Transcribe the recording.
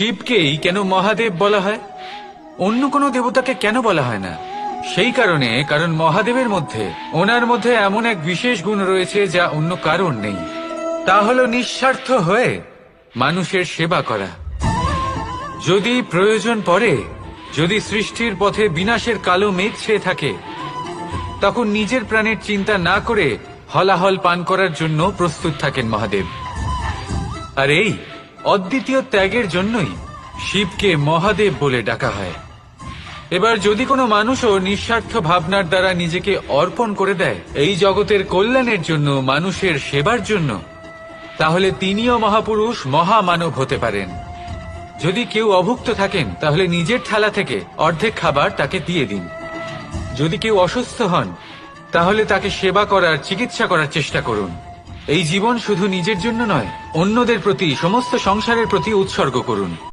শিবকেই কেন মহাদেব বলা হয়? অন্য কোনো দেবতাকে কেন বলা হয় না? সেই কারণ মহাদেবের মধ্যে, ওনার মধ্যে এমন এক বিশেষ গুণ রয়েছে যা অন্য কারোর নেই। তা হলো নিঃস্বার্থ হয়ে মানুষের সেবা করা। যদি প্রয়োজন পড়ে, যদি সৃষ্টির পথে বিনাশের কালো মেঘ ছেয়ে থাকে, তখন নিজের প্রাণের চিন্তা না করে হলাহল পান করার জন্য প্রস্তুত থাকেন মহাদেব। আর এই অদ্বিতীয় ত্যাগের জন্যই শিবকে মহাদেব বলে ডাকা হয়। এবার যদি কোনো মানুষও নিঃস্বার্থ ভাবনার দ্বারা নিজেকে অর্পণ করে দেয় এই জগতের কল্যাণের জন্য, মানুষের সেবার জন্য, তাহলে তিনিও মহাপুরুষ, মহামানব হতে পারেন। যদি কেউ অভুক্ত থাকেন, তাহলে নিজের থালা থেকে অর্ধেক খাবার তাকে দিয়ে দিন। যদি কেউ অসুস্থ হন, তাহলে তাকে সেবা করার, চিকিৎসা করার চেষ্টা করুন। এই জীবন শুধু নিজের জন্য নয়, অন্যদের প্রতি, সমস্ত সংসারের প্রতি উৎসর্গ করুন।